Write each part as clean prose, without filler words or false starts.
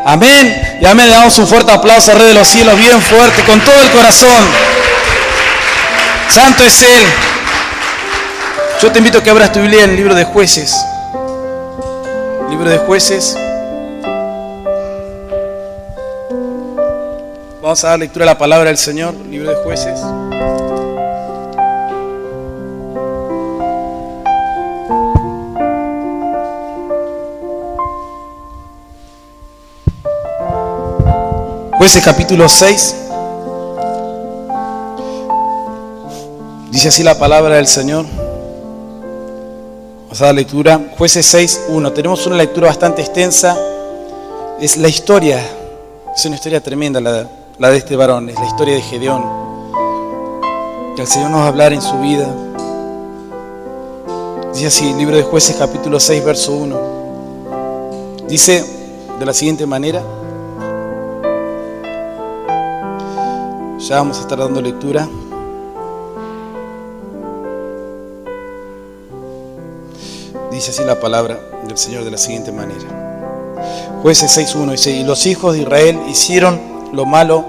Amén. Y amén. Le damos un fuerte aplauso al Rey de los cielos, bien fuerte, con todo el corazón. Santo es Él. Yo te invito a que abras tu Biblia en el libro de Jueces. Libro de Jueces. Vamos a dar lectura a la palabra del Señor. Libro de Jueces. Jueces capítulo 6. Dice así la palabra del Señor. Vamos a dar lectura. Jueces 6:1. Tenemos una lectura bastante extensa. Es la historia. Es una historia tremenda la de este varón. Es la historia de Gedeón. Que el Señor nos va a hablar en su vida. Dice así, libro de Jueces capítulo 6, verso 1. Dice de la siguiente manera. Ya vamos a estar dando lectura. Dice así la palabra del Señor de la siguiente manera. Jueces 6:1 dice: y los hijos de Israel hicieron lo malo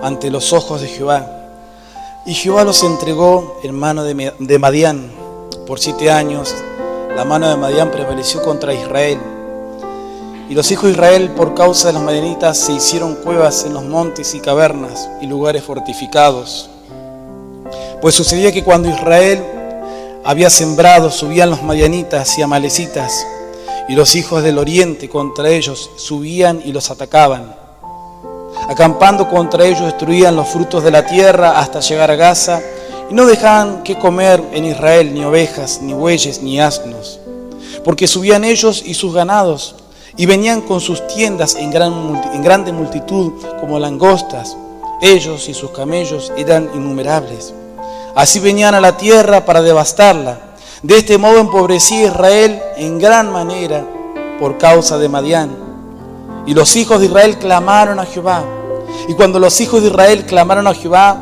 ante los ojos de Jehová. Y Jehová los entregó en mano de Madián. Por 7 años la mano de Madián prevaleció contra Israel. Y los hijos de Israel, por causa de los madianitas, se hicieron cuevas en los montes y cavernas y lugares fortificados. Pues sucedía que cuando Israel había sembrado, subían los madianitas y amalecitas, y los hijos del oriente contra ellos subían y los atacaban. Acampando contra ellos, destruían los frutos de la tierra hasta llegar a Gaza, y no dejaban que comer en Israel ni ovejas, ni bueyes, ni asnos, porque subían ellos y sus ganados, y venían con sus tiendas en grande multitud como langostas. Ellos y sus camellos eran innumerables. Así venían a la tierra para devastarla. De este modo empobrecía Israel en gran manera por causa de Madián. Y los hijos de Israel clamaron a Jehová. Y cuando los hijos de Israel clamaron a Jehová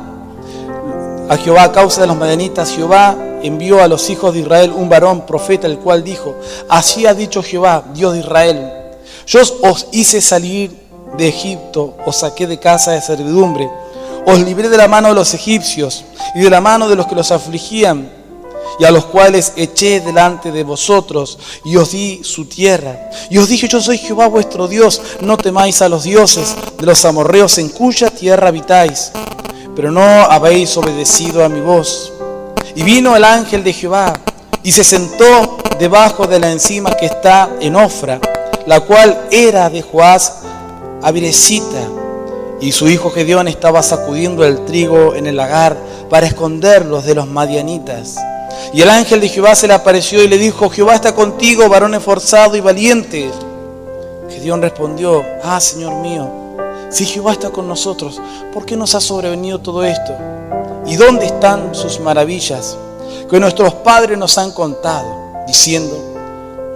a causa de los madianitas, Jehová envió a los hijos de Israel un varón profeta, el cual dijo: así ha dicho Jehová, Dios de Israel: yo os hice salir de Egipto, os saqué de casa de servidumbre, os libré de la mano de los egipcios y de la mano de los que los afligían, y a los cuales eché delante de vosotros, y os di su tierra. Y os dije: yo soy Jehová vuestro Dios, no temáis a los dioses de los amorreos en cuya tierra habitáis. Pero no habéis obedecido a mi voz. Y vino el ángel de Jehová, y se sentó debajo de la encima que está en Ofra, la cual era de Joás Abirecita, y su hijo Gedeón estaba sacudiendo el trigo en el lagar para esconderlos de los madianitas. Y el ángel de Jehová se le apareció y le dijo: Jehová está contigo, varón esforzado y valiente. Gedeón respondió: Señor mío, si Jehová está con nosotros, ¿por qué nos ha sobrevenido todo esto? ¿Y dónde están sus maravillas que nuestros padres nos han contado, diciendo: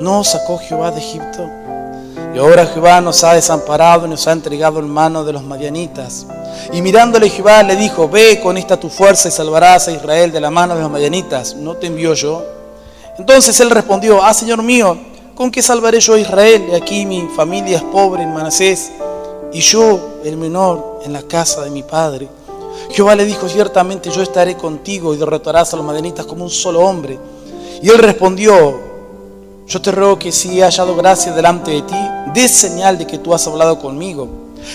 ¿no os sacó Jehová de Egipto? Y ahora Jehová nos ha desamparado y nos ha entregado en mano de los madianitas. Y mirándole Jehová le dijo: ve con esta tu fuerza y salvarás a Israel de la mano de los madianitas. ¿No te envió yo? Entonces él respondió: Señor mío, ¿con qué salvaré yo a Israel? Y aquí mi familia es pobre en Manasés, y yo el menor en la casa de mi padre. Jehová le dijo: ciertamente yo estaré contigo y derrotarás a los madianitas como un solo hombre. Y él respondió: yo te ruego que si he hallado gracia delante de ti, des señal de que tú has hablado conmigo.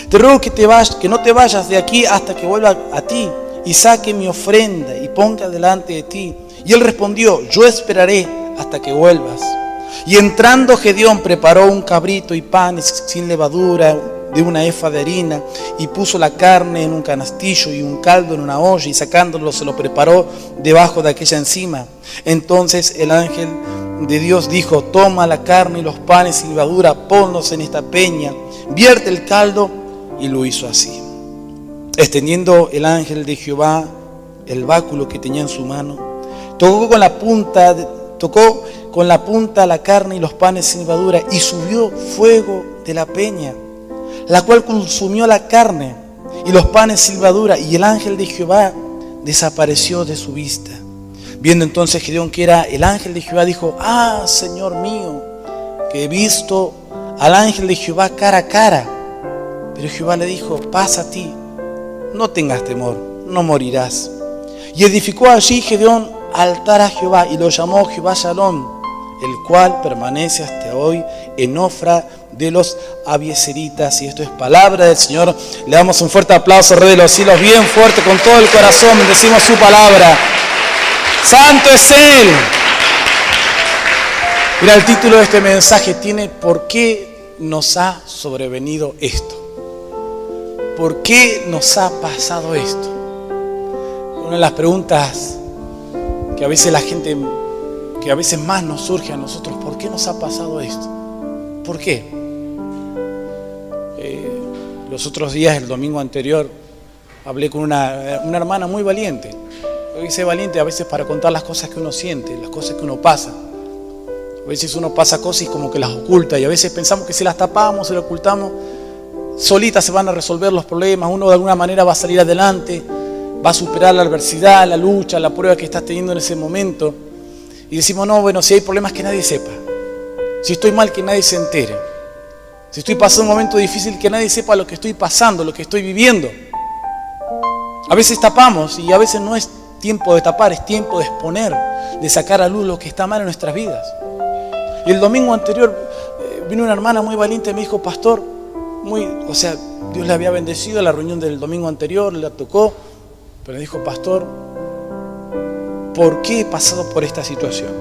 Te ruego que no te vayas de aquí hasta que vuelva a ti y saque mi ofrenda y ponga delante de ti. Y él respondió: yo esperaré hasta que vuelvas. Y entrando Gedeón preparó un cabrito y panes sin levadura de una efa de harina, y puso la carne en un canastillo y un caldo en una olla, y sacándolo se lo preparó debajo de aquella encima. Entonces el ángel de Dios dijo: toma la carne y los panes sin levadura, ponlos en esta peña, vierte el caldo. Y lo hizo así. Extendiendo el ángel de Jehová el báculo que tenía en su mano, tocó con la punta la carne y los panes sin levadura, y subió fuego de la peña, la cual consumió la carne y los panes sin levadura, y el ángel de Jehová desapareció de su vista. Viendo entonces Gedeón que era el ángel de Jehová, dijo: Señor mío, que he visto al ángel de Jehová cara a cara. Pero Jehová le dijo: pasa a ti, no tengas temor, no morirás. Y edificó allí Gedeón altar a Jehová y lo llamó Jehová Shalom, el cual permanece hasta hoy en Ofra de los Abiezeritas. Y esto es palabra del Señor. Le damos un fuerte aplauso, Rey de los cielos, bien fuerte, con todo el corazón, bendecimos su palabra. ¡Santo es Él! Mira, el título de este mensaje tiene: ¿por qué nos ha sobrevenido esto? ¿Por qué nos ha pasado esto? Una de las preguntas que a veces la gente, que a veces más nos surge a nosotros: ¿por qué nos ha pasado esto? ¿Por qué? Los otros días, el domingo anterior, hablé con una hermana muy valiente. Dice valiente a veces para contar las cosas que uno siente, las cosas que uno pasa. A veces uno pasa cosas y como que las oculta, y a veces pensamos que si las tapamos, si las ocultamos, solitas se van a resolver los problemas, uno de alguna manera va a salir adelante, va a superar la adversidad, la lucha, la prueba que estás teniendo en ese momento. Y decimos: no, bueno, si hay problemas, que nadie sepa. Si estoy mal, que nadie se entere. Si estoy pasando un momento difícil, que nadie sepa lo que estoy pasando, lo que estoy viviendo. A veces tapamos, y a veces no es tiempo de tapar, es tiempo de exponer, de sacar a luz lo que está mal en nuestras vidas. Y el domingo anterior vino una hermana muy valiente y me dijo: pastor, Dios le había bendecido a la reunión del domingo anterior, le tocó, pero dijo: pastor, ¿por qué he pasado por esta situación?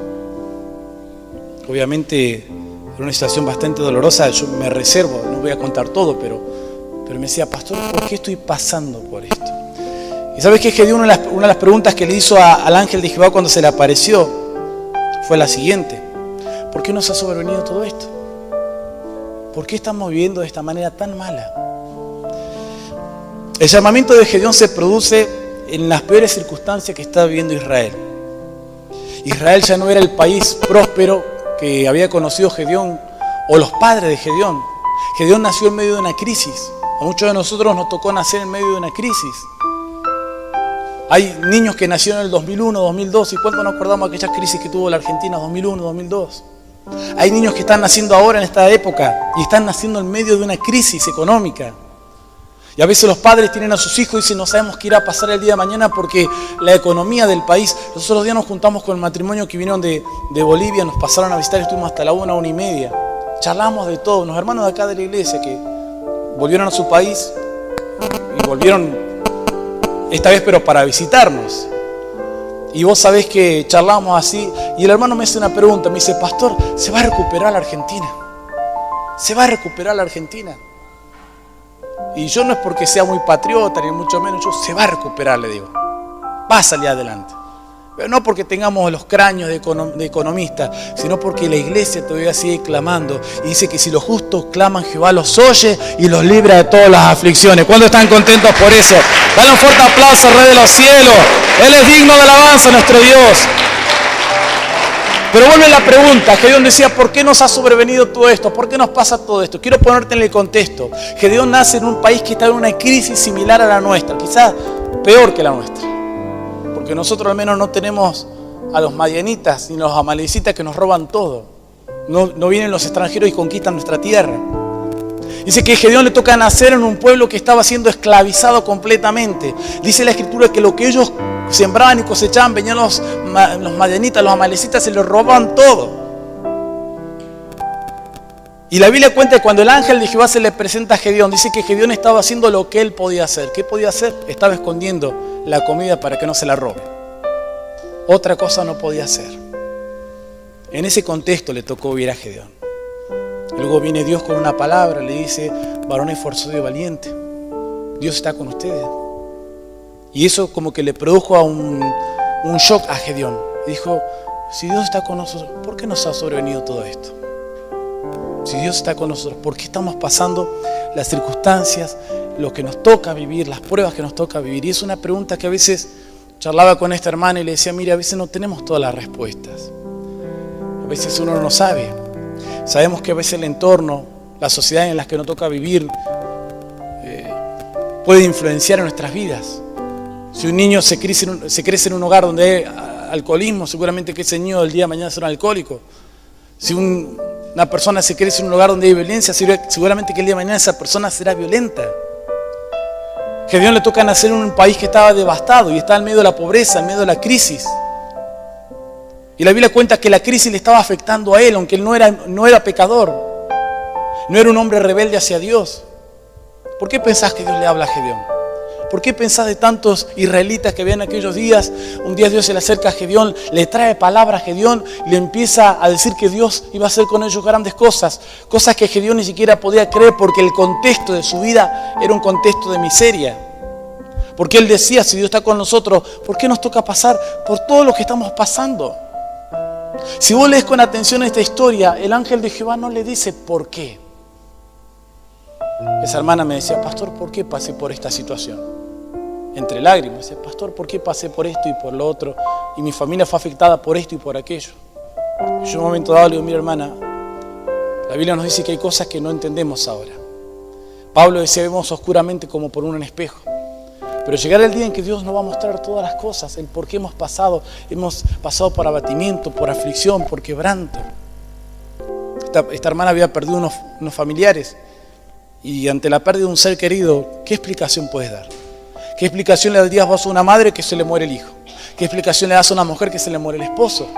Obviamente era una situación bastante dolorosa, yo me reservo, no voy a contar todo, pero me decía: pastor, ¿por qué estoy pasando por esto? Y sabes que Gedeón, una de las preguntas que le hizo al ángel de Jehová cuando se le apareció fue la siguiente: ¿por qué nos ha sobrevenido todo esto? ¿Por qué estamos viviendo de esta manera tan mala? El llamamiento de Gedeón se produce en las peores circunstancias que está viviendo Israel. Israel ya no era el país próspero que había conocido Gedeón o los padres de Gedeón. Gedeón nació en medio de una crisis. A muchos de nosotros nos tocó nacer en medio de una crisis. Hay niños que nacieron en el 2001, 2002, y cuánto nos acordamos de aquellas crisis que tuvo la Argentina 2001, 2002. Hay niños que están naciendo ahora en esta época y están naciendo en medio de una crisis económica. Y a veces los padres tienen a sus hijos y dicen: no sabemos qué irá a pasar el día de mañana porque la economía del país. Los otros días nos juntamos con el matrimonio que vinieron de Bolivia, nos pasaron a visitar, estuvimos hasta la 1:30. Charlamos de todo, unos hermanos de acá de la iglesia que volvieron a su país y volvieron esta vez pero para visitarnos. Y vos sabés que charlamos así, y el hermano me hace una pregunta, me dice: pastor, ¿se va a recuperar la Argentina? ¿Se va a recuperar la Argentina? Y yo no es porque sea muy patriota, ni mucho menos, yo: se va a recuperar, le digo. Va a salir adelante. Pero no porque tengamos los cráneos de economistas, sino porque la iglesia todavía sigue clamando. Y dice que si los justos claman, Jehová los oye y los libra de todas las aflicciones. ¿Cuándo están contentos por eso? Dale un fuerte aplauso al Rey de los cielos. Él es digno de alabanza, nuestro Dios. Pero vuelve la pregunta. Gedeón decía: ¿por qué nos ha sobrevenido todo esto? ¿Por qué nos pasa todo esto? Quiero ponerte en el contexto. Gedeón nace en un país que está en una crisis similar a la nuestra, quizás peor que la nuestra. Porque nosotros al menos no tenemos a los madianitas ni los amalecitas que nos roban todo. No vienen los extranjeros y conquistan nuestra tierra. Dice que a Gedeón le toca nacer en un pueblo que estaba siendo esclavizado completamente. Dice la Escritura que lo que ellos sembraban y cosechaban, venían los madianitas, los amalecitas, se les robaban todo. Y la Biblia cuenta que cuando el ángel de Jehová se le presenta a Gedeón, dice que Gedeón estaba haciendo lo que él podía hacer. ¿Qué podía hacer? Estaba escondiendo la comida para que no se la robe. Otra cosa no podía hacer. En ese contexto le tocó vivir a Gedeón. Luego viene Dios con una palabra, le dice: varón esforzado y valiente, Dios está con ustedes. Y eso como que le produjo a un shock a Gedeón. Dijo: si Dios está con nosotros, ¿por qué nos ha sobrevenido todo esto? Si Dios está con nosotros, ¿por qué estamos pasando las circunstancias, lo que nos toca vivir, las pruebas que nos toca vivir? Y es una pregunta que a veces charlaba con esta hermana y le decía: mire, a veces no tenemos todas las respuestas. A veces uno no sabe. Sabemos que a veces el entorno, la sociedad en la que nos toca vivir, puede influenciar en nuestras vidas. Si un niño se crece en un hogar donde hay alcoholismo, seguramente que ese niño del día de mañana será un alcohólico. Si un Una persona se crece en un lugar donde hay violencia, seguramente que el día de mañana esa persona será violenta. Gedeón le toca nacer en un país que estaba devastado y está en medio de la pobreza, en medio de la crisis. Y la Biblia cuenta que la crisis le estaba afectando a él, aunque él no era pecador. No era un hombre rebelde hacia Dios. ¿Por qué pensás que Dios le habla a Gedeón? ¿Por qué pensás de tantos israelitas que veían aquellos días? Un día Dios se le acerca a Gedeón, le trae palabra a Gedeón, le empieza a decir que Dios iba a hacer con ellos grandes cosas. Cosas que Gedeón ni siquiera podía creer porque el contexto de su vida era un contexto de miseria. Porque él decía, si Dios está con nosotros, ¿por qué nos toca pasar por todo lo que estamos pasando? Si vos lees con atención esta historia, el ángel de Jehová no le dice por qué. Esa hermana me decía, pastor, ¿por qué pasé por esta situación? Entre lágrimas, me decía, pastor, ¿por qué pasé por esto y por lo otro? Y mi familia fue afectada por esto y por aquello. Y yo en un momento dado le digo, mira hermana, la Biblia nos dice que hay cosas que no entendemos ahora. Pablo decía, vemos oscuramente como por un espejo. Pero llegará el día en que Dios nos va a mostrar todas las cosas, el por qué hemos pasado por abatimiento, por aflicción, por quebranto. Esta hermana había perdido unos familiares y ante la pérdida de un ser querido, ¿qué explicación puedes dar? ¿Qué explicación le darías vos a una madre que se le muere el hijo? ¿Qué explicación le das a una mujer que se le muere el esposo?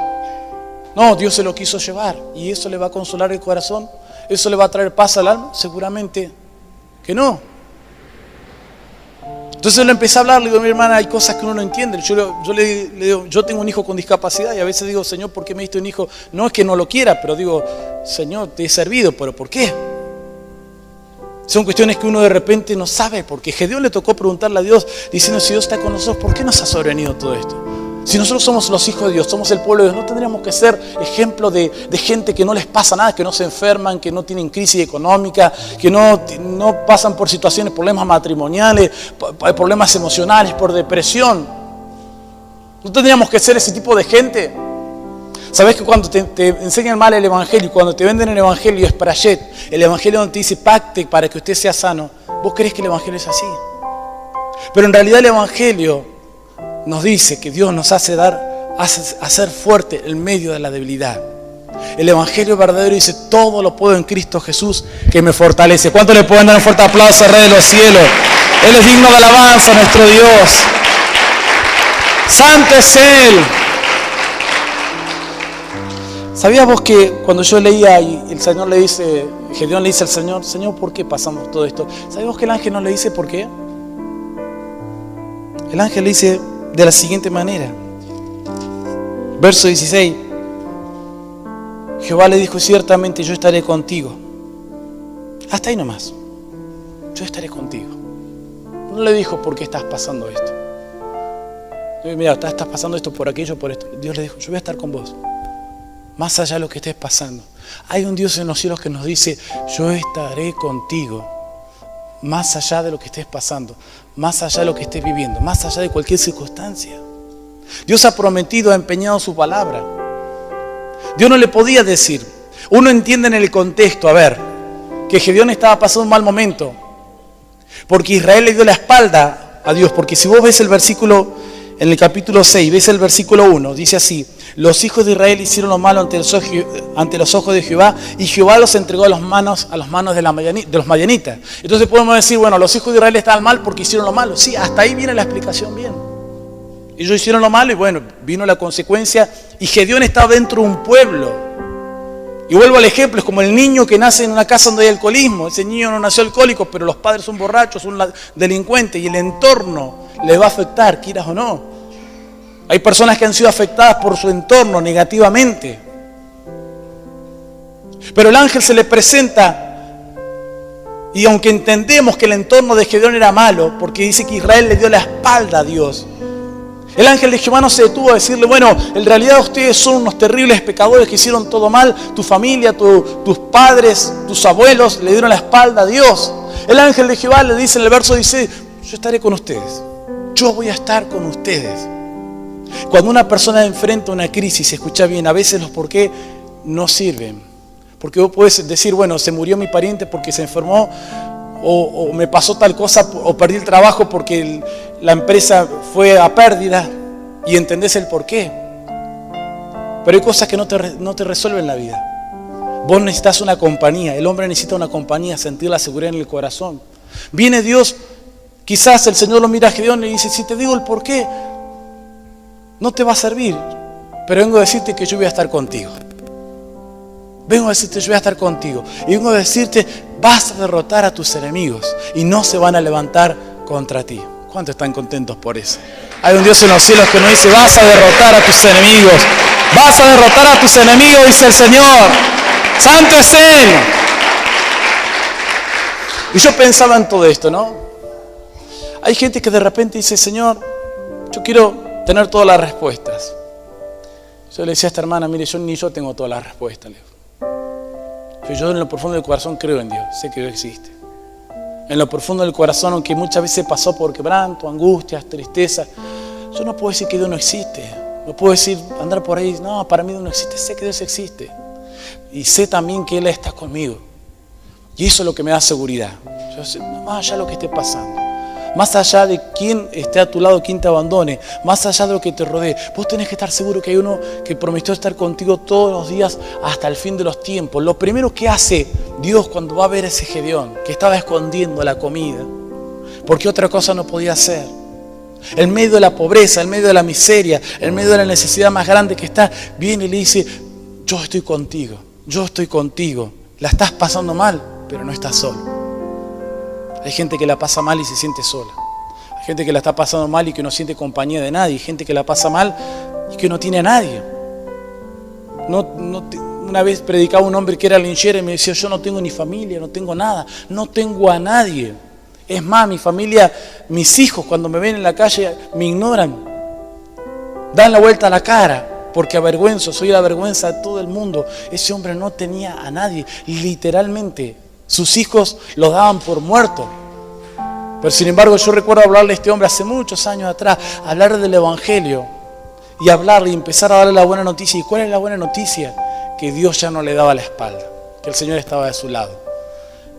No, Dios se lo quiso llevar y eso le va a consolar el corazón, eso le va a traer paz al alma, seguramente que no. Entonces le empecé a hablar, le digo, mi hermana, hay cosas que uno no entiende. Yo le digo, yo tengo un hijo con discapacidad y a veces digo, Señor, ¿por qué me diste un hijo? No es que no lo quiera, pero digo, Señor, te he servido, pero ¿por qué? Son cuestiones que uno de repente no sabe, porque Gedeón le tocó preguntarle a Dios, diciendo, si Dios está con nosotros, ¿por qué nos ha sobrevenido todo esto? Si nosotros somos los hijos de Dios, somos el pueblo de Dios, ¿no tendríamos que ser ejemplo de gente que no les pasa nada, que no se enferman, que no tienen crisis económica, que no pasan por situaciones, problemas matrimoniales, problemas emocionales, por depresión? ¿No tendríamos que ser ese tipo de gente? ¿Sabés que cuando te enseñan mal el Evangelio, cuando te venden el Evangelio es parayet, el Evangelio donde te dice pacte para que usted sea sano, vos creés que el Evangelio es así? Pero en realidad el Evangelio nos dice que Dios nos hace ser fuerte en medio de la debilidad. El Evangelio verdadero dice, todo lo puedo en Cristo Jesús que me fortalece. ¿Cuánto le pueden dar un fuerte aplauso al Rey de los cielos? Él es digno de alabanza, nuestro Dios. Santo es Él. ¿Sabías vos que cuando yo leía y el Señor le dice, Gedeón le dice al Señor, Señor, ¿por qué pasamos todo esto? ¿Sabías vos que el ángel no le dice por qué? El ángel le dice de la siguiente manera. Verso 16. Jehová le dijo, ciertamente yo estaré contigo. Hasta ahí nomás. Yo estaré contigo. No le dijo por qué estás pasando esto. Mira, estás pasando esto por aquello, por esto. Dios le dijo, yo voy a estar con vos. Más allá de lo que estés pasando. Hay un Dios en los cielos que nos dice, yo estaré contigo. Más allá de lo que estés pasando, más allá de lo que estés viviendo, más allá de cualquier circunstancia. Dios ha prometido, ha empeñado su palabra. Dios no le podía decir. Uno entiende en el contexto, a ver, que Gedeón estaba pasando un mal momento, porque Israel le dio la espalda a Dios. Porque si vos ves el versículo, en el capítulo 6, ves el versículo 1, dice así, los hijos de Israel hicieron lo malo ante los ojos de Jehová, y Jehová los entregó a las manos de los madianitas. Entonces podemos decir, bueno, los hijos de Israel estaban mal porque hicieron lo malo. Sí, hasta ahí viene la explicación bien. Ellos hicieron lo malo y bueno, vino la consecuencia, y Gedeón estaba dentro de un pueblo. Y vuelvo al ejemplo, es como el niño que nace en una casa donde hay alcoholismo. Ese niño no nació alcohólico, pero los padres son borrachos, son delincuentes, y el entorno les va a afectar, quieras o no. Hay personas que han sido afectadas por su entorno negativamente. Pero el ángel se le presenta, y aunque entendemos que el entorno de Gedeón era malo, porque dice que Israel le dio la espalda a Dios, el ángel de Jehová no se detuvo a decirle, bueno, en realidad ustedes son unos terribles pecadores que hicieron todo mal, tu familia, tus padres, tus abuelos le dieron la espalda a Dios. El ángel de Jehová le dice en el verso 16, yo estaré con ustedes, yo voy a estar con ustedes. Cuando una persona enfrenta una crisis, escucha bien, a veces los por qué no sirven. Porque vos podés decir, bueno, se murió mi pariente porque se enfermó, o me pasó tal cosa, o perdí el trabajo porque la empresa fue a pérdida, y entendés el por qué. Pero hay cosas que no te resuelven la vida. Vos necesitas una compañía. El hombre necesita una compañía, sentir la seguridad en el corazón. Viene Dios, quizás el Señor lo mira a Gedeón y le dice, si te digo el por qué, no te va a servir. Pero vengo a decirte que yo voy a estar contigo. Vengo a decirte, yo voy a estar contigo. Y vengo a decirte, vas a derrotar a tus enemigos y no se van a levantar contra ti. ¿Cuántos están contentos por eso? Hay un Dios en los cielos que nos dice, vas a derrotar a tus enemigos. Vas a derrotar a tus enemigos, dice el Señor. Santo es Él. Y yo pensaba en todo esto, ¿no? Hay gente que de repente dice, Señor, yo quiero tener todas las respuestas. Yo le decía a esta hermana, mire, yo tengo todas las respuestas. Pero yo en lo profundo del corazón creo en Dios, sé que Dios existe. En lo profundo del corazón, aunque muchas veces pasó por quebranto, angustias, tristeza, yo no puedo decir que Dios no existe. No puedo decir, andar por ahí, no, para mí Dios no existe. Sé que Dios existe. Y sé también que Él está conmigo. Y eso es lo que me da seguridad. Yo sé, más allá de lo que esté pasando, más allá de quién esté a tu lado, quién te abandone, más allá de lo que te rodee, vos tenés que estar seguro que hay uno que prometió estar contigo todos los días hasta el fin de los tiempos. Lo primero que hace Dios cuando va a ver a ese Gedeón, que estaba escondiendo la comida, porque otra cosa no podía hacer, en medio de la pobreza, en medio de la miseria, en medio de la necesidad más grande que está, viene y le dice, yo estoy contigo, la estás pasando mal, pero no estás solo. Hay gente que la pasa mal y se siente sola. Hay gente que la está pasando mal y que no siente compañía de nadie. Hay gente que la pasa mal y que no tiene a nadie. Una vez predicaba un hombre que era linchera y me decía, yo no tengo ni familia, no tengo nada, no tengo a nadie. Es más, mi familia, mis hijos cuando me ven en la calle me ignoran. Dan la vuelta a la cara porque avergüenzo, soy la vergüenza de todo el mundo. Ese hombre no tenía a nadie, literalmente. Sus hijos lo daban por muerto. Pero sin embargo yo recuerdo hablarle a este hombre hace muchos años atrás, hablar del Evangelio y hablarle y empezar a darle la buena noticia. ¿Y cuál es la buena noticia? Que Dios ya no le daba la espalda, que el Señor estaba de su lado.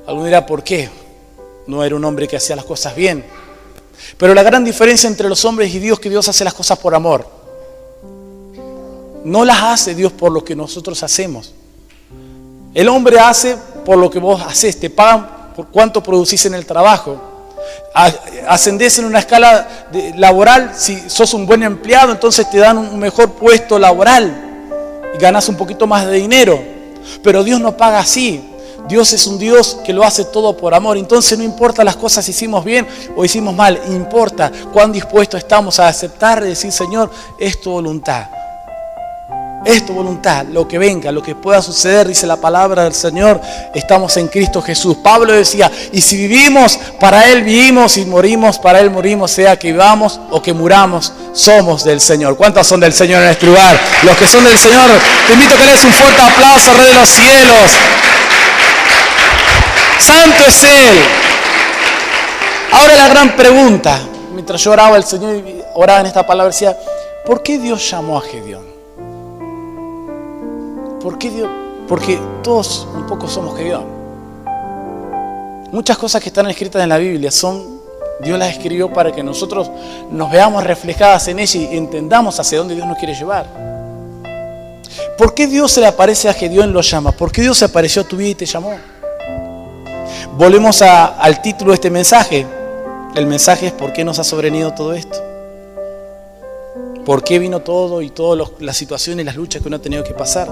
Alguno dirá, ¿por qué? No era un hombre que hacía las cosas bien. Pero la gran diferencia entre los hombres y Dios es que Dios hace las cosas por amor. No las hace Dios por lo que nosotros hacemos. El hombre hace por lo que vos haces, te pagan por cuánto producís en el trabajo. Ascendés en una escala laboral, si sos un buen empleado, entonces te dan un mejor puesto laboral y ganás un poquito más de dinero. Pero Dios no paga así. Dios es un Dios que lo hace todo por amor. Entonces no importa las cosas si hicimos bien o hicimos mal, importa cuán dispuestos estamos a aceptar y decir, Señor, es tu voluntad. Es tu voluntad, lo que venga, lo que pueda suceder, dice la palabra del Señor, estamos en Cristo Jesús. Pablo decía, y si vivimos, para Él vivimos, y morimos, para Él morimos, sea que vivamos o que muramos, somos del Señor. ¿Cuántos son del Señor en este lugar? Los que son del Señor, te invito a que le des un fuerte aplauso al Rey de los cielos. Santo es Él. Ahora la gran pregunta, mientras yo oraba, el Señor oraba en esta palabra, decía, ¿por qué Dios llamó a Gedeón? ¿Por qué Dios? Porque todos un poco somos Gedeón. Muchas cosas que están escritas en la Biblia Dios las escribió para que nosotros nos veamos reflejadas en ella y entendamos hacia dónde Dios nos quiere llevar. ¿Por qué Dios se le aparece a Gedeón y lo llama? ¿Por qué Dios se apareció a tu vida y te llamó? Volvemos al título de este mensaje. El mensaje es ¿por qué nos ha sobrevenido todo esto? ¿Por qué vino todo y todas las situaciones y las luchas que uno ha tenido que pasar?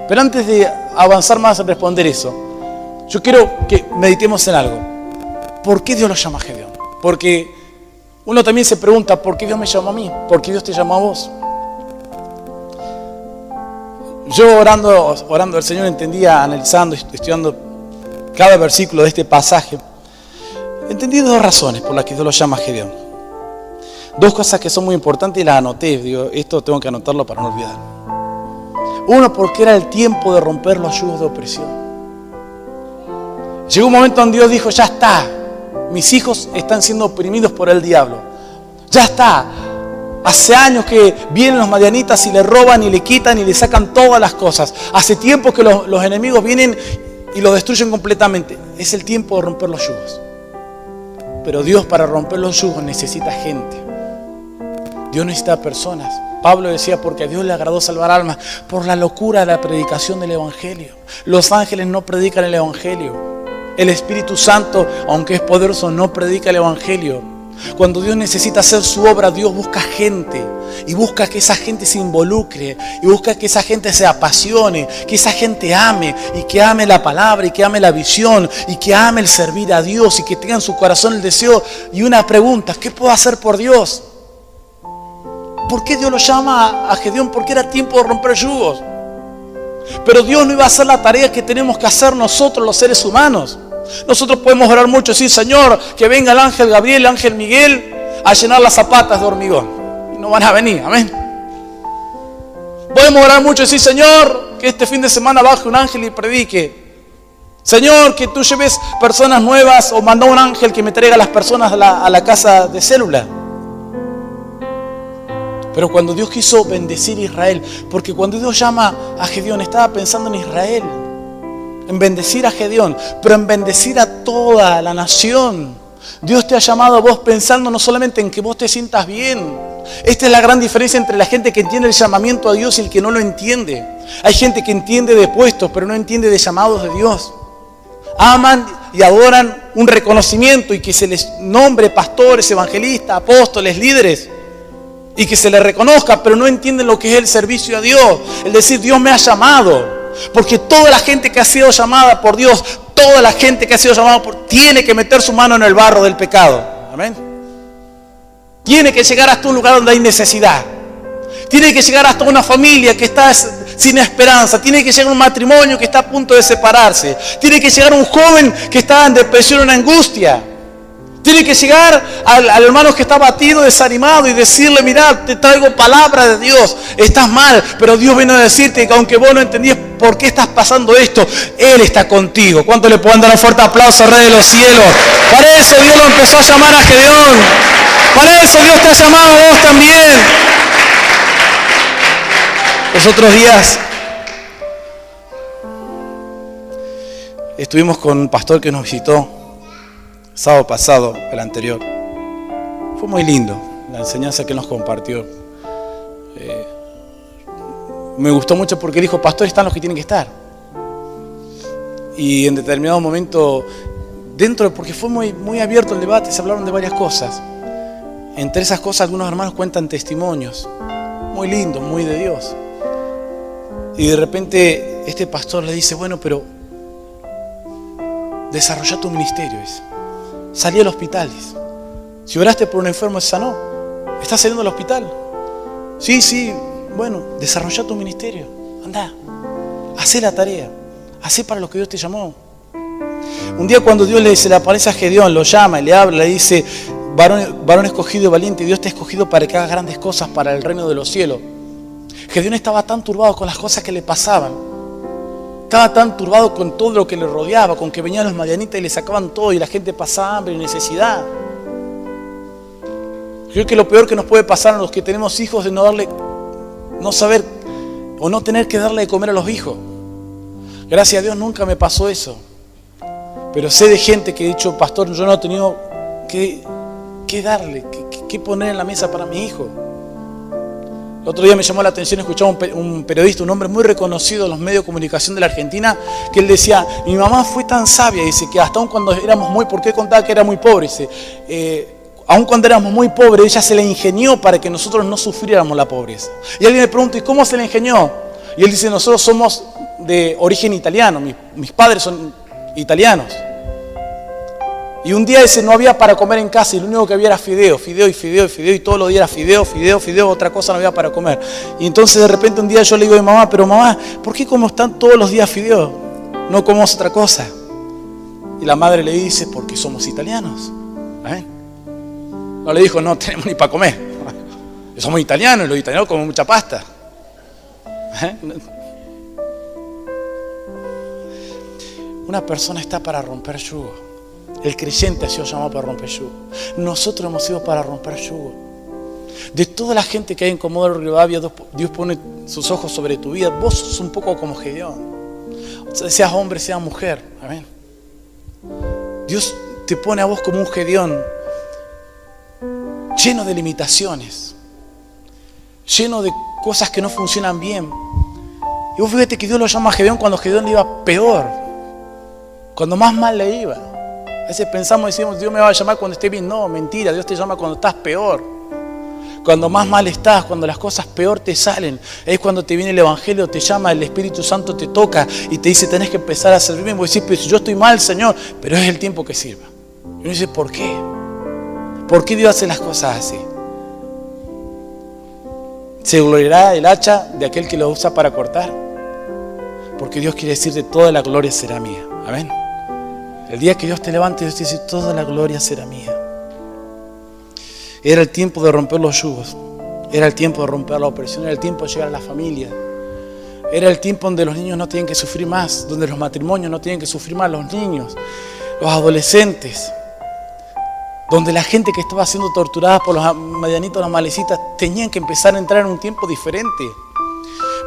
Pero antes de avanzar más en responder eso, yo quiero que meditemos en algo. ¿Por qué Dios lo llama a Gedeón? Porque uno también se pregunta, ¿por qué Dios me llamó a mí? ¿Por qué Dios te llamó a vos? Yo orando al Señor entendía, analizando, estudiando cada versículo de este pasaje, entendí dos razones por las que Dios lo llama a Gedeón. Dos cosas que son muy importantes y las anoté. Digo, esto tengo que anotarlo para no olvidar. Uno, porque era el tiempo de romper los yugos de opresión. Llegó un momento donde Dios dijo, ya está, mis hijos están siendo oprimidos por el diablo. Ya está. Hace años que vienen los madianitas y le roban y le quitan y le sacan todas las cosas. Hace tiempo que los enemigos vienen y lo destruyen completamente. Es el tiempo de romper los yugos. Pero Dios, para romper los yugos, necesita gente. Dios necesita personas. Pablo decía, porque a Dios le agradó salvar almas por la locura de la predicación del Evangelio. Los ángeles no predican el Evangelio. El Espíritu Santo, aunque es poderoso, no predica el Evangelio. Cuando Dios necesita hacer su obra, Dios busca gente y busca que esa gente se involucre y busca que esa gente se apasione, que esa gente ame y que ame la palabra y que ame la visión y que ame el servir a Dios y que tenga en su corazón el deseo. Y una pregunta, ¿qué puedo hacer por Dios? ¿Por qué Dios lo llama a Gedeón? Porque era tiempo de romper yugos. Pero Dios no iba a hacer la tarea que tenemos que hacer nosotros los seres humanos. Nosotros podemos orar mucho y decir, Señor, que venga el ángel Gabriel, el ángel Miguel a llenar las zapatas de hormigón. Y no van a venir, amén. Podemos orar mucho y decir, Señor, que este fin de semana baje un ángel y predique. Señor, que tú lleves personas nuevas o manda un ángel que me traiga a las personas a la casa de célula. Pero cuando Dios quiso bendecir a Israel, porque cuando Dios llama a Gedeón estaba pensando en Israel, en bendecir a Gedeón, pero en bendecir a toda la nación. Dios te ha llamado a vos pensando no solamente en que vos te sientas bien. Esta es la gran diferencia entre la gente que entiende el llamamiento a Dios y el que no lo entiende. Hay gente que entiende de puestos, pero no entiende de llamados de Dios. Aman y adoran un reconocimiento y que se les nombre pastores, evangelistas, apóstoles, líderes. Y que se les reconozca, pero no entienden lo que es el servicio a Dios. El decir, Dios me ha llamado. Porque toda la gente que ha sido llamada por Dios, toda la gente que ha sido llamada por Dios, tiene que meter su mano en el barro del pecado. Amén. Tiene que llegar hasta un lugar donde hay necesidad. Tiene que llegar hasta una familia que está sin esperanza. Tiene que llegar a un matrimonio que está a punto de separarse. Tiene que llegar a un joven que está en depresión, en angustia. Tiene que llegar al hermano que está abatido, desanimado y decirle, mirá, te traigo palabra de Dios. Estás mal, pero Dios vino a decirte que aunque vos no entendías por qué estás pasando esto, Él está contigo. ¿Cuánto le pueden dar un fuerte aplauso al Rey de los cielos? Para eso Dios lo empezó a llamar a Gedeón. Para eso Dios te ha llamado a vos también. Los otros días estuvimos con un pastor que nos visitó. Sábado pasado, el anterior. Fue muy lindo la enseñanza que nos compartió. Me gustó mucho porque dijo, pastor, están los que tienen que estar. Y en determinado momento, porque fue muy abierto el debate, se hablaron de varias cosas. Entre esas cosas, algunos hermanos cuentan testimonios muy lindos, muy de Dios. Y de repente, este pastor le dice, bueno, pero desarrolla tu ministerio. Salí al hospital. Si oraste por un enfermo, se sanó. ¿Estás saliendo al hospital? Sí, bueno, desarrolla tu ministerio. Anda, hacé la tarea. Hacé para lo que Dios te llamó. Un día cuando Dios se le aparece a Gedeón, lo llama y le habla, le dice, varón escogido y valiente, Dios te ha escogido para que hagas grandes cosas para el reino de los cielos. Gedeón estaba tan turbado con las cosas que le pasaban. Estaba tan turbado con todo lo que le rodeaba, con que venían los madianitas y le sacaban todo y la gente pasaba hambre y necesidad. Creo que lo peor que nos puede pasar a los que tenemos hijos es no saber o no tener que darle de comer a los hijos. Gracias a Dios nunca me pasó eso. Pero sé de gente que ha dicho, pastor, yo no he tenido que darle, que poner en la mesa para mi hijo. El otro día me llamó la atención escuchar un periodista, un hombre muy reconocido en los medios de comunicación de la Argentina, que él decía, mi mamá fue tan sabia, dice, que hasta aun cuando éramos ¿por qué contaba que era muy pobre? Dice, aun cuando éramos muy pobres, ella se la ingenió para que nosotros no sufriéramos la pobreza. Y alguien me pregunta, ¿y cómo se la ingenió? Y él dice, nosotros somos de origen italiano, mis padres son italianos. Y un día no había para comer en casa y lo único que había era fideo y todos los días era fideo, otra cosa no había para comer. Y entonces de repente un día yo le digo a mi mamá, pero mamá, ¿por qué como están todos los días fideo? No comemos otra cosa. Y la madre le dice, porque somos italianos. ¿Eh? No le dijo, no tenemos ni para comer. Somos italianos y los italianos comen mucha pasta. ¿Eh? Una persona está para romper yugo. El creyente ha sido llamado para romper yugo. Nosotros hemos sido para romper yugo. De toda la gente que hay en Comodoro Rivadavia, Dios pone sus ojos sobre tu vida. Vos sos un poco como Gedeón. Seas hombre, seas mujer. Amén. Dios te pone a vos como un Gedeón, lleno de limitaciones, lleno de cosas que no funcionan bien. Y vos fíjate que Dios lo llama a Gedeón cuando Gedeón le iba peor, cuando más mal le iba. A veces pensamos y decimos, Dios me va a llamar cuando esté bien. No, mentira, Dios te llama cuando estás peor. Cuando más mal estás, cuando las cosas peor te salen. Es cuando te viene el Evangelio, te llama, el Espíritu Santo te toca y te dice, tenés que empezar a servirme. Y vos decís, pero si yo estoy mal, Señor, pero es el tiempo que sirva. Y uno dice, ¿por qué? ¿Por qué Dios hace las cosas así? ¿Se gloriará el hacha de aquel que lo usa para cortar? Porque Dios quiere decirte, toda la gloria será mía. Amén. El día que Dios te levante, Dios te dice, toda la gloria será mía. Era el tiempo de romper los yugos. Era el tiempo de romper la opresión. Era el tiempo de llegar a la familia. Era el tiempo donde los niños no tienen que sufrir más. Donde los matrimonios no tienen que sufrir más. Los niños, los adolescentes. Donde la gente que estaba siendo torturada por los medianitos, los malecitas, tenían que empezar a entrar en un tiempo diferente.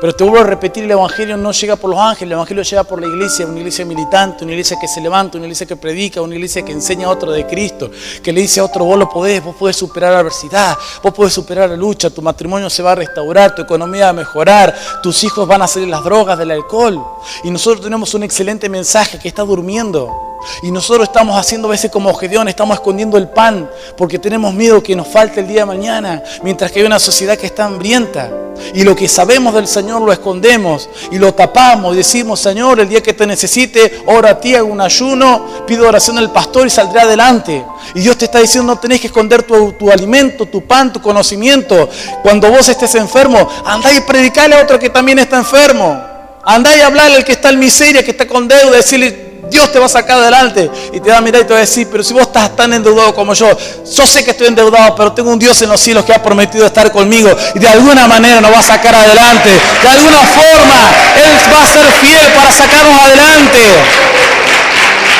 Pero te vuelvo a repetir, el Evangelio no llega por los ángeles, el Evangelio llega por la iglesia, una iglesia militante, una iglesia que se levanta, una iglesia que predica, una iglesia que enseña a otro de Cristo, que le dice a otro, vos lo podés, vos podés superar la adversidad, vos podés superar la lucha, tu matrimonio se va a restaurar, tu economía va a mejorar, tus hijos van a salir de las drogas, del alcohol. Y nosotros tenemos un excelente mensaje que está durmiendo. Y nosotros estamos haciendo a veces como Gedeón, estamos escondiendo el pan porque tenemos miedo que nos falte el día de mañana, mientras que hay una sociedad que está hambrienta. Y lo que sabemos del Señor lo escondemos y lo tapamos y decimos, Señor, el día que te necesite, ora a ti, hago un ayuno, pido oración al pastor y saldré adelante. Y Dios te está diciendo, no tenés que esconder tu alimento, tu pan, tu conocimiento. Cuando vos estés enfermo, andá y predicale a otro que también está enfermo. Andá y hablarle al que está en miseria, que está con deuda, decirle, Dios te va a sacar adelante. Y te va a mirar y te va a decir, pero si vos estás tan endeudado como yo sé que estoy endeudado, pero tengo un Dios en los cielos que ha prometido estar conmigo y de alguna manera nos va a sacar adelante. De alguna forma Él va a ser fiel para sacarnos adelante.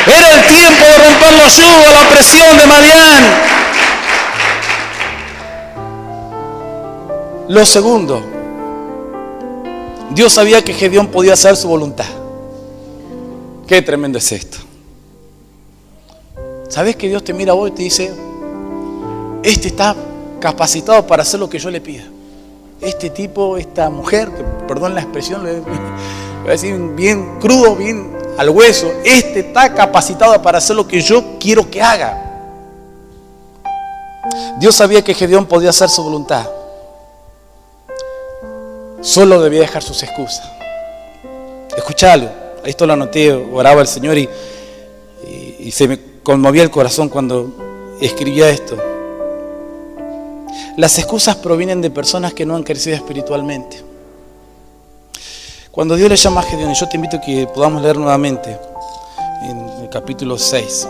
Era el tiempo de romper los yugos, la opresión de Madián. Lo segundo, Dios sabía que Gedeón podía hacer su voluntad. Qué tremendo es esto. ¿Sabes que Dios te mira a vos y te dice, este está capacitado para hacer lo que yo le pida? Este tipo, esta mujer, que perdón la expresión, le voy a decir bien crudo, bien al hueso, este está capacitado para hacer lo que yo quiero que haga. Dios sabía que Gedeón podía hacer su voluntad. Solo debía dejar sus excusas. Escuchalo. Esto lo anoté, oraba al Señor y se me conmovía el corazón cuando escribía esto. Las excusas provienen de personas que no han crecido espiritualmente. Cuando Dios le llama a Gedeón, y yo te invito a que podamos leer nuevamente en el capítulo 6,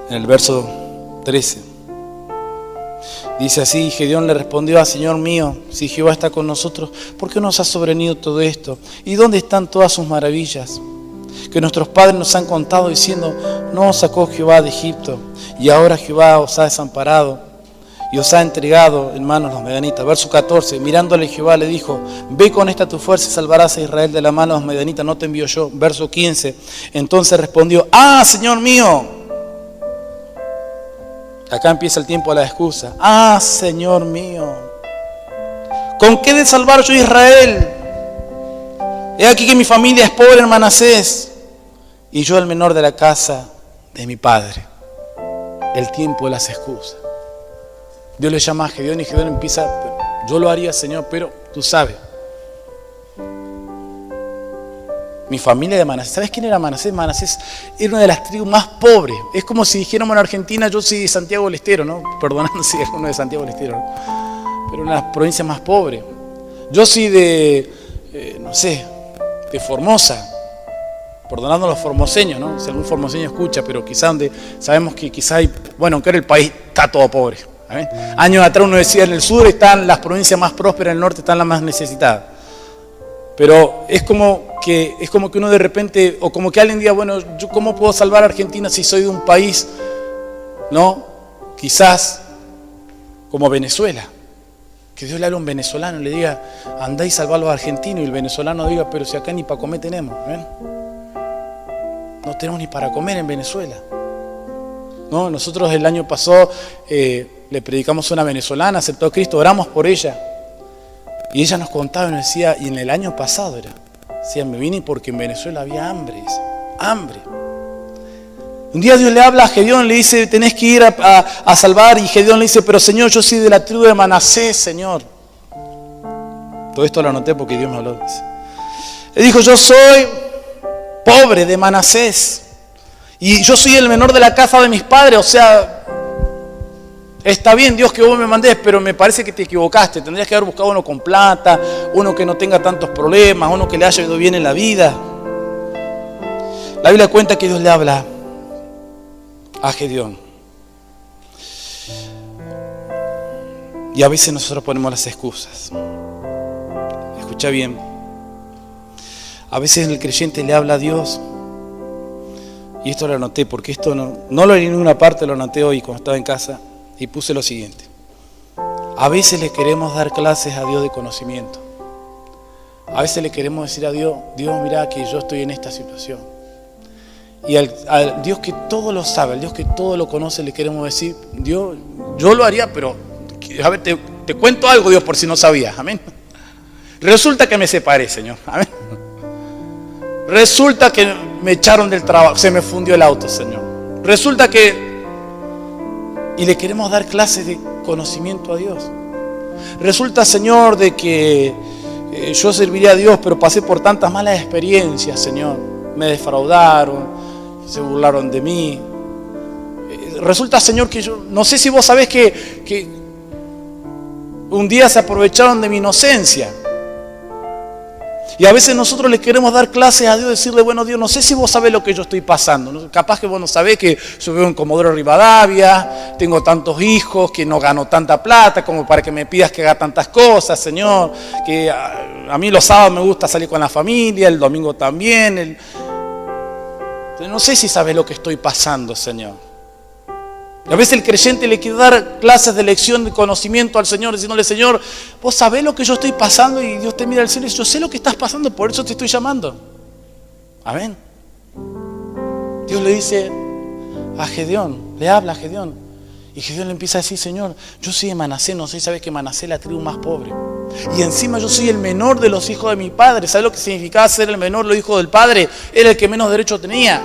en el verso 13. Dice así, Gedeón le respondió, Señor mío, si Jehová está con nosotros, ¿por qué nos ha sobrevenido todo esto? ¿Y dónde están todas sus maravillas? Que nuestros padres nos han contado diciendo, no os sacó Jehová de Egipto, y ahora Jehová os ha desamparado y os ha entregado en manos los medianitas. Verso 14, mirándole Jehová le dijo, ve con esta tu fuerza y salvarás a Israel de la mano de los medianitas, no te envío yo. Verso 15, entonces respondió, Señor mío. Acá empieza el tiempo de la excusa. Señor mío, ¿con qué de salvar yo a Israel? He aquí que mi familia es pobre en Manasés y yo el menor de la casa de mi padre. El tiempo de las excusas. Dios le llama a Gedeón y Gedeón empieza, yo lo haría, Señor, pero tú sabes. Mi familia de Manasés. ¿Sabes quién era Manasés? Manasés era una de las tribus más pobres. Es como si dijéramos en Argentina, yo soy de Santiago del Estero, ¿no? Perdonando si es uno de Santiago del Estero, ¿no? Pero una de las provincias más pobres. Yo soy de, de Formosa. Perdonando a los formoseños, ¿no? Si algún formoseño escucha, pero quizá donde sabemos que quizá hay, aunque era el país, está todo pobre. ¿Amén? Años atrás uno decía, en el sur están las provincias más prósperas, en el norte están las más necesitadas. Pero es como que uno de repente, o como que alguien diga, ¿yo cómo puedo salvar a Argentina si soy de un país, ¿no? Quizás como Venezuela. Que Dios le hable a un venezolano y le diga, andá y salva a los argentinos, y el venezolano diga, pero si acá ni para comer tenemos, ¿ven? No tenemos ni para comer en Venezuela. No, nosotros el año pasado le predicamos a una venezolana, aceptó a Cristo, oramos por ella. Y ella nos contaba y nos decía, y en el año pasado era, decía, me vine porque en Venezuela había hambre, dice, hambre. Un día Dios le habla a Gedeón, le dice, tenés que ir a salvar, y Gedeón le dice, pero Señor, yo soy de la tribu de Manasés, Señor. Todo esto lo anoté porque Dios me habló. Él dijo, yo soy pobre de Manasés, y yo soy el menor de la casa de mis padres, o sea, está bien Dios que vos me mandés, pero me parece que te equivocaste. Tendrías que haber buscado uno con plata, uno que no tenga tantos problemas, uno que le haya ido bien en la vida. La Biblia cuenta que Dios le habla a Gedeón. Y a veces nosotros ponemos las excusas. Escucha bien. A veces el creyente le habla a Dios. Y esto lo anoté, porque esto no lo leí en ninguna parte, lo anoté hoy cuando estaba en casa. Y puse lo siguiente. A veces le queremos dar clases a Dios de conocimiento. A veces le queremos decir a Dios, Dios, mira que yo estoy en esta situación. Y al Dios que todo lo sabe, al Dios que todo lo conoce, le queremos decir, Dios, yo lo haría, pero a ver, te cuento algo, Dios, por si no sabías. Amén. Resulta que me separé, Señor. Amén. Resulta que me echaron del trabajo, se me fundió el auto, Señor. Resulta que... Y le queremos dar clases de conocimiento a Dios. Resulta, Señor, de que yo serviría a Dios, pero pasé por tantas malas experiencias, Señor. Me defraudaron, se burlaron de mí. Resulta, Señor, que yo no sé si vos sabés que un día se aprovecharon de mi inocencia. Y a veces nosotros le queremos dar clases a Dios, decirle, bueno, Dios, no sé si vos sabés lo que yo estoy pasando. Capaz que vos no sabés que yo vivo en Comodoro Rivadavia, tengo tantos hijos, que no gano tanta plata como para que me pidas que haga tantas cosas, Señor. Que a mí los sábados me gusta salir con la familia, el domingo también. No sé si sabés lo que estoy pasando, Señor. A veces el creyente le quiere dar clases de lección de conocimiento al Señor, diciéndole, Señor, vos sabés lo que yo estoy pasando, y Dios te mira al cielo y dice, yo sé lo que estás pasando, por eso te estoy llamando. Amén. Dios le dice a Gedeón, le habla a Gedeón, y Gedeón le empieza a decir, Señor, yo soy de Manasés, no sé si sabés que Manasés es la tribu más pobre. Y encima yo soy el menor de los hijos de mi padre. ¿Sabés lo que significaba ser el menor de los hijos del padre? Era el que menos derecho tenía.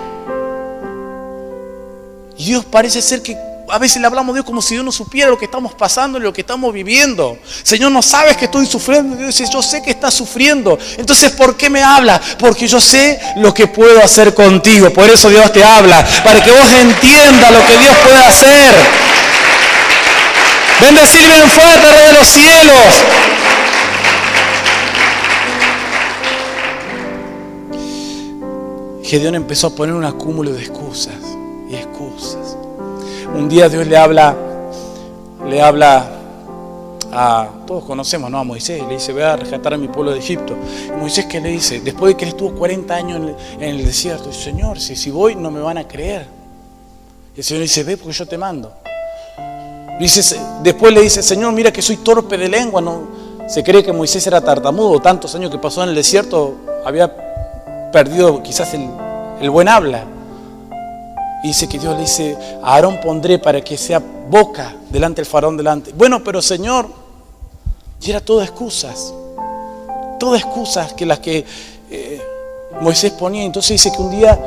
Y Dios parece ser que a veces le hablamos a Dios como si Dios no supiera lo que estamos pasando y lo que estamos viviendo. Señor, no sabes que estoy sufriendo. Dios dice, yo sé que estás sufriendo. Entonces, ¿por qué me hablas? Porque yo sé lo que puedo hacer contigo. Por eso Dios te habla, para que vos entiendas lo que Dios puede hacer. Bendecir bien fuerte, Rey de los cielos. Gedeón empezó a poner un acúmulo de excusas y excusas. Un día Dios le habla a, todos conocemos, ¿no? A Moisés, le dice, voy a rescatar a mi pueblo de Egipto. Y Moisés, ¿qué le dice? Después de que él estuvo 40 años en el desierto, dice, Señor, si voy no me van a creer. Y el Señor dice, ve porque yo te mando. Después le dice, Señor, mira que soy torpe de lengua. No, se cree que Moisés era tartamudo, tantos años que pasó en el desierto, había perdido quizás el buen habla. Y dice que Dios le dice, a Aarón pondré para que sea boca delante del faraón delante. Bueno, pero Señor, y era todo excusas que las que Moisés ponía. Entonces dice que un día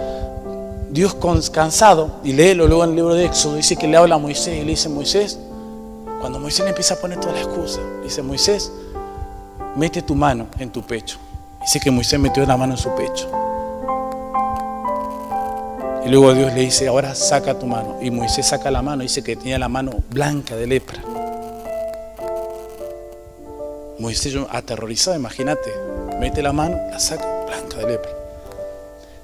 Dios cansado, y léelo luego en el libro de Éxodo, dice que le habla a Moisés y le dice, Moisés, cuando Moisés le empieza a poner todas las excusas, dice, Moisés, mete tu mano en tu pecho. Dice que Moisés metió la mano en su pecho. Y luego Dios le dice, ahora saca tu mano. Y Moisés saca la mano, dice que tenía la mano blanca de lepra. Moisés aterrorizado, imagínate, mete la mano, la saca blanca de lepra.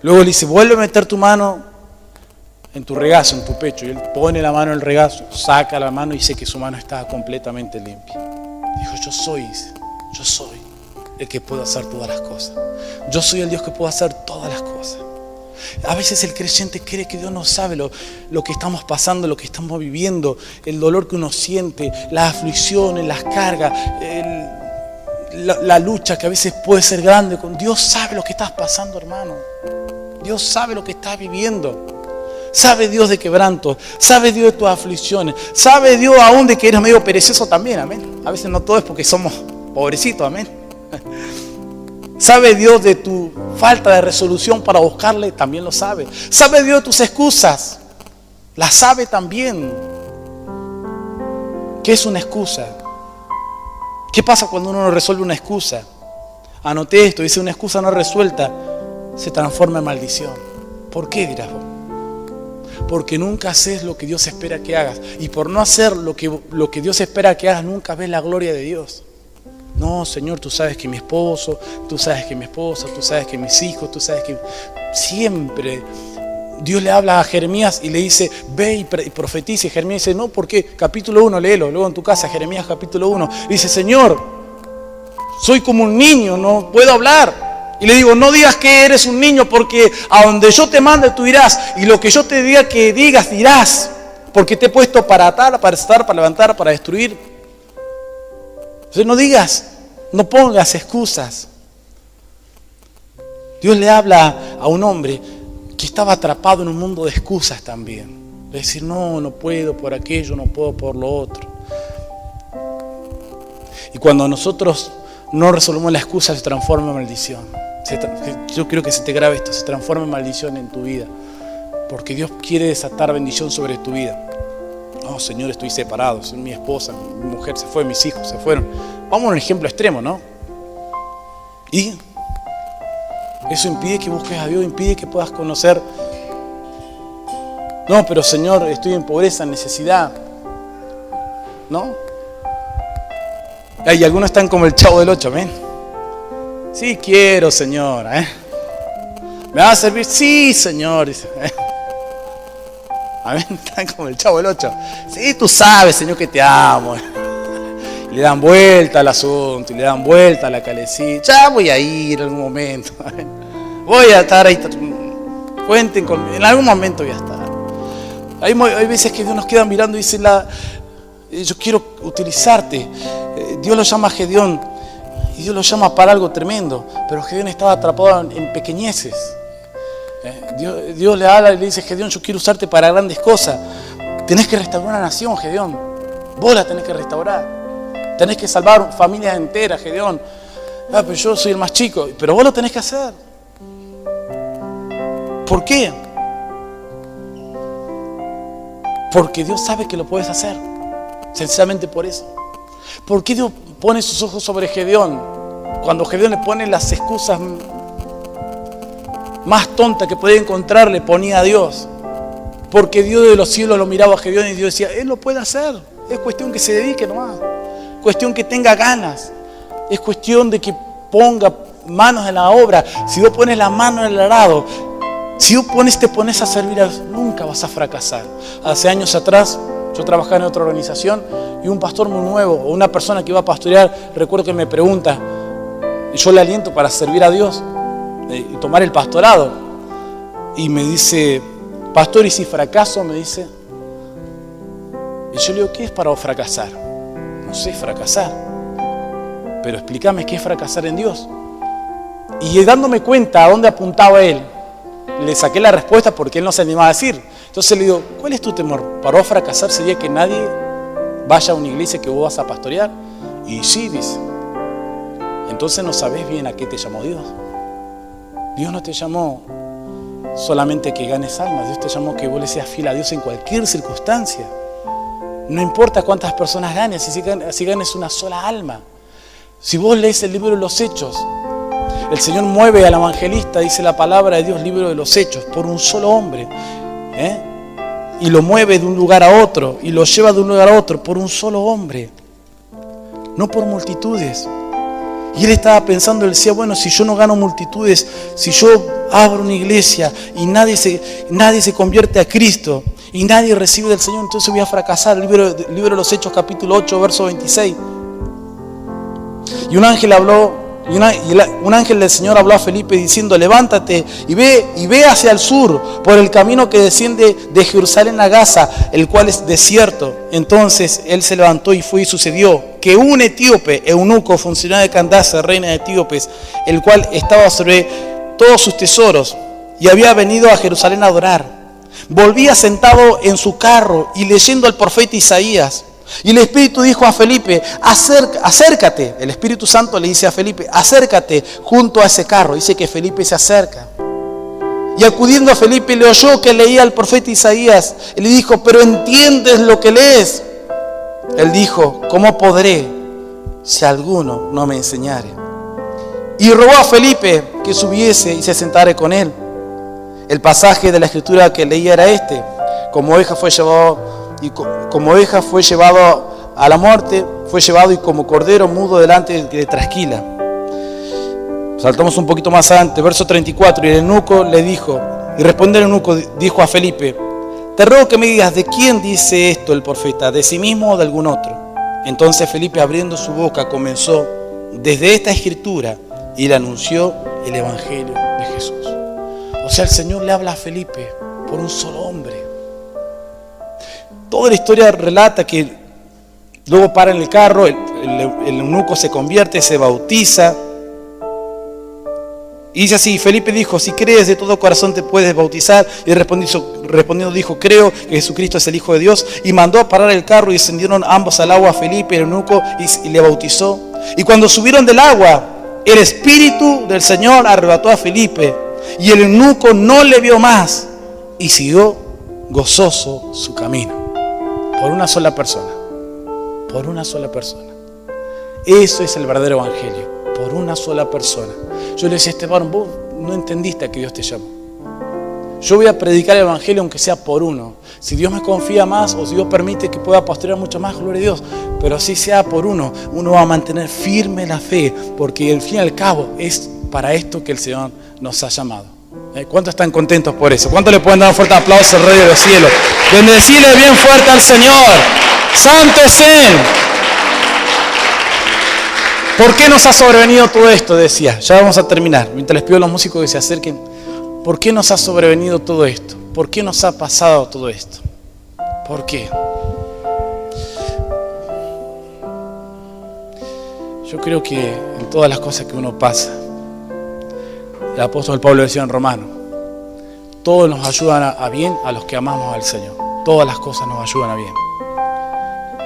Luego le dice, vuelve a meter tu mano en tu regazo, en tu pecho. Y él pone la mano en el regazo, saca la mano y dice que su mano estaba completamente limpia. Dijo, yo soy el que puede hacer todas las cosas. Yo soy el Dios que puede hacer todas las cosas. A veces el creyente cree que Dios no sabe lo que estamos pasando, lo que estamos viviendo, el dolor que uno siente, las aflicciones, las cargas, la lucha que a veces puede ser grande. Dios sabe lo que estás pasando, hermano. Dios sabe lo que estás viviendo. Sabe Dios de quebranto, sabe Dios de tus aflicciones, sabe Dios aún de que eres medio perezoso también, amén. A veces no todo es porque somos Pobrecito, amén. ¿Sabe Dios de tu falta de resolución para buscarle? También lo sabe. ¿Sabe Dios de tus excusas? Las sabe también. ¿Qué es una excusa? ¿Qué pasa cuando uno no resuelve una excusa? Anoté esto, dice: una excusa no resuelta se transforma en maldición. ¿Por qué, dirás vos? Porque nunca haces lo que Dios espera que hagas. Y por no hacer lo que Dios espera que hagas, nunca ves la gloria de Dios. No, Señor, tú sabes que mi esposo, tú sabes que mi esposa, tú sabes que mis hijos, tú sabes que... Siempre Dios le habla a Jeremías y le dice: ve y profetiza. Y Jeremías dice: no, ¿por qué? Capítulo 1, léelo, luego en tu casa, Jeremías capítulo 1. Dice: Señor, soy como un niño, no puedo hablar. Y le digo: no digas que eres un niño, porque a donde yo te mande tú irás, y lo que yo te diga que digas, dirás, porque te he puesto para atar, para estar, para levantar, para destruir. Entonces no digas, no pongas excusas. Dios le habla a un hombre que estaba atrapado en un mundo de excusas también. Es decir: no puedo por aquello, no puedo por lo otro. Y cuando nosotros no resolvemos la excusa, se transforma en maldición. Yo quiero que se te grabe esto: se transforma en maldición en tu vida. Porque Dios quiere desatar bendición sobre tu vida. No, Señor, estoy separado, mi esposa, mi mujer se fue, mis hijos se fueron. Vamos a un ejemplo extremo, ¿no? Y eso impide que busques a Dios, impide que puedas conocer. No, pero Señor, estoy en pobreza, en necesidad. ¿No? Y algunos están como el Chavo del 8, amén. Sí quiero, Señor, ¿me va a servir? Sí, Señor, dice, Amén, están como el Chavo del 8. Sí, tú sabes, Señor, que te amo. Y le dan vuelta al asunto, y le dan vuelta a la calecita. Ya voy a ir en algún momento. Voy a estar ahí. Cuenten conmigo, en algún momento voy a estar. Hay veces que Dios nos queda mirando y dice: yo quiero utilizarte. Dios lo llama a Gedeón, y Dios lo llama para algo tremendo. Pero Gedeón estaba atrapado en pequeñeces. Dios le habla y le dice: Gedeón, yo quiero usarte para grandes cosas. Tenés que restaurar una nación, Gedeón. Vos la tenés que restaurar. Tenés que salvar familias enteras, Gedeón. Pero yo soy el más chico. Pero vos lo tenés que hacer. ¿Por qué? Porque Dios sabe que lo puedes hacer. Sencillamente por eso. ¿Por qué Dios pone sus ojos sobre Gedeón? Cuando Gedeón le pone las excusas más tonta que podía encontrar, le ponía a Dios. Porque Dios de los cielos lo miraba a Gedeón y Dios decía: Él lo puede hacer. Es cuestión que se dedique nomás. Cuestión que tenga ganas. Es cuestión de que ponga manos en la obra. Si vos pones la mano en el arado, si vos te pones a servir a Dios, nunca vas a fracasar. Hace años atrás, yo trabajaba en otra organización y un pastor muy nuevo, o una persona que iba a pastorear, recuerdo que me pregunta, y yo le aliento para servir a Dios y tomar el pastorado. Y me dice: pastor, ¿y si fracaso? Me dice. Y yo le digo: ¿qué es para fracasar? No sé fracasar, pero explícame qué es fracasar en Dios. Y dándome cuenta a dónde apuntaba él, le saqué la respuesta porque él no se animaba a decir. Entonces le digo: ¿cuál es tu temor? ¿Para vos fracasar sería que nadie vaya a una iglesia que vos vas a pastorear? Y sí, dice. Entonces no sabés bien a qué te llamó Dios. Dios no te llamó solamente que ganes almas. Dios te llamó que vos le seas fiel a Dios en cualquier circunstancia. No importa cuántas personas ganes, si ganes una sola alma. Si vos lees el libro de los Hechos, el Señor mueve al evangelista, dice la palabra de Dios, libro de los Hechos, por un solo hombre. Y lo mueve de un lugar a otro, y lo lleva de un lugar a otro, por un solo hombre. No por multitudes. Y él estaba pensando, él decía: bueno, si yo no gano multitudes, si yo abro una iglesia y nadie se convierte a Cristo y nadie recibe del Señor, entonces voy a fracasar. El libro de los Hechos, capítulo 8, verso 26. Y un ángel del Señor habló a Felipe diciendo: levántate y ve hacia el sur por el camino que desciende de Jerusalén a Gaza, el cual es desierto. Entonces él se levantó y fue, y sucedió que un etíope, eunuco, funcionario de Candace, reina de etíopes, el cual estaba sobre todos sus tesoros y había venido a Jerusalén a adorar, volvía sentado en su carro y leyendo al profeta Isaías. Y el Espíritu dijo a Felipe, acércate. El Espíritu Santo le dice a Felipe, acércate junto a ese carro. Dice que Felipe se acerca. Y acudiendo a Felipe le oyó que leía al profeta Isaías. Y le dijo, pero ¿entiendes lo que lees? Él dijo, ¿cómo podré si alguno no me enseñare? Y rogó a Felipe que subiese y se sentare con él. El pasaje de la escritura que leía era este: como oveja fue llevado a la muerte, fue llevado y como cordero mudo delante de trasquila. Saltamos un poquito más adelante, verso 34, y el eunuco le dijo, y respondió el eunuco, dijo a Felipe, te ruego que me digas, ¿de quién dice esto el profeta? ¿De sí mismo o de algún otro? Entonces Felipe, abriendo su boca, comenzó desde esta escritura y le anunció el evangelio de Jesús. O sea, el Señor le habla a Felipe por un solo hombre. Toda la historia relata que luego para en el carro, el eunuco se convierte, se bautiza. Y dice así, Felipe dijo, si crees de todo corazón te puedes bautizar. Y respondiendo dijo, creo que Jesucristo es el Hijo de Dios. Y mandó a parar el carro y descendieron ambos al agua, Felipe y el eunuco, y le bautizó. Y cuando subieron del agua, el Espíritu del Señor arrebató a Felipe. Y el eunuco no le vio más y siguió gozoso su camino. Por una sola persona. Por una sola persona. Eso es el verdadero evangelio. Por una sola persona. Yo le decía a Esteban, vos no entendiste a que Dios te llamó. Yo voy a predicar el evangelio aunque sea por uno. Si Dios me confía más o si Dios permite que pueda pastorear mucho más, gloria a Dios. Pero así sea por uno, uno va a mantener firme la fe, porque al fin y al cabo es para esto que el Señor nos ha llamado. ¿Cuántos están contentos por eso? ¿Cuántos le pueden dar un fuerte aplauso al Rey de los cielos? Bendecirle bien fuerte al Señor. Santo es Él. ¿Por qué nos ha sobrevenido todo esto? Decía, ya vamos a terminar. Mientras les pido a los músicos que se acerquen. ¿Por qué nos ha sobrevenido todo esto? ¿Por qué nos ha pasado todo esto? ¿Por qué? Yo creo que en todas las cosas que uno pasa, el apóstol Pablo decía en Romanos, todos nos ayudan a bien a los que amamos al Señor. Todas las cosas nos ayudan a bien.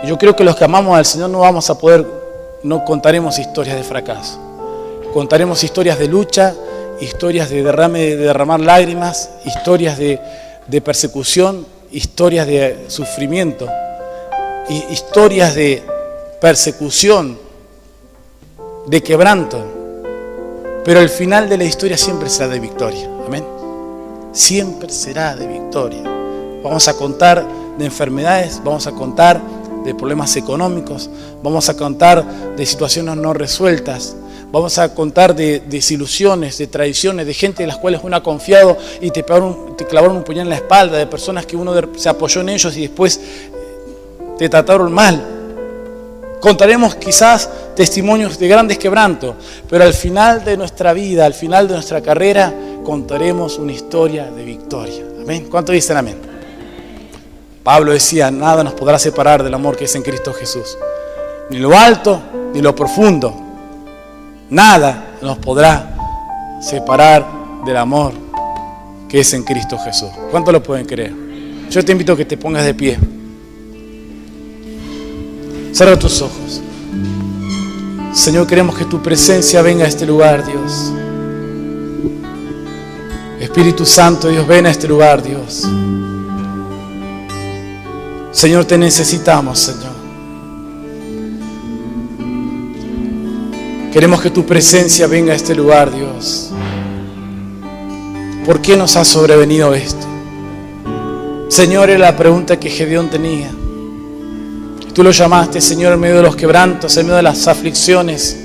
Y yo creo que los que amamos al Señor no contaremos historias de fracaso. Contaremos historias de lucha, historias de derramar lágrimas, historias de persecución, historias de sufrimiento, historias de persecución, de quebranto. Pero el final de la historia siempre será de victoria. Amén. Siempre será de victoria. Vamos a contar de enfermedades, vamos a contar de problemas económicos, vamos a contar de situaciones no resueltas, vamos a contar de desilusiones, de traiciones, de gente en las cuales uno ha confiado y te clavaron un puñal en la espalda, de personas que uno se apoyó en ellos y después te trataron mal. Contaremos quizás testimonios de grandes quebrantos, pero al final de nuestra vida, al final de nuestra carrera, contaremos una historia de victoria. Amén. ¿Cuántos dicen amén? Pablo decía, nada nos podrá separar del amor que es en Cristo Jesús. Ni lo alto, ni lo profundo. Nada nos podrá separar del amor que es en Cristo Jesús. ¿Cuántos lo pueden creer? Yo te invito a que te pongas de pie. Cierra tus ojos. Señor, queremos que tu presencia venga a este lugar, Dios. Espíritu Santo, Dios, ven a este lugar, Dios. Señor, te necesitamos, Señor. Queremos que tu presencia venga a este lugar, Dios. ¿Por qué nos ha sobrevenido esto? Señor, era la pregunta que Gedeón tenía. Tú lo llamaste, Señor, en medio de los quebrantos, en medio de las aflicciones.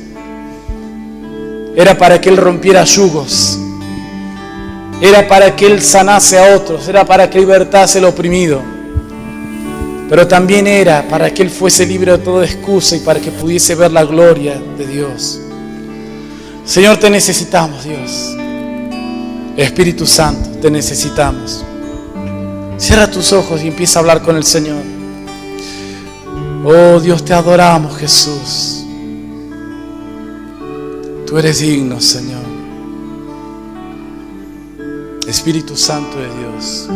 Era para que Él rompiera yugos. Era para que Él sanase a otros. Era para que libertase al oprimido. Pero también era para que Él fuese libre de toda excusa y para que pudiese ver la gloria de Dios. Señor, te necesitamos, Dios. Espíritu Santo, te necesitamos. Cierra tus ojos y empieza a hablar con el Señor. Oh Dios, te adoramos, Jesús. Tú eres digno, Señor. Espíritu Santo de Dios.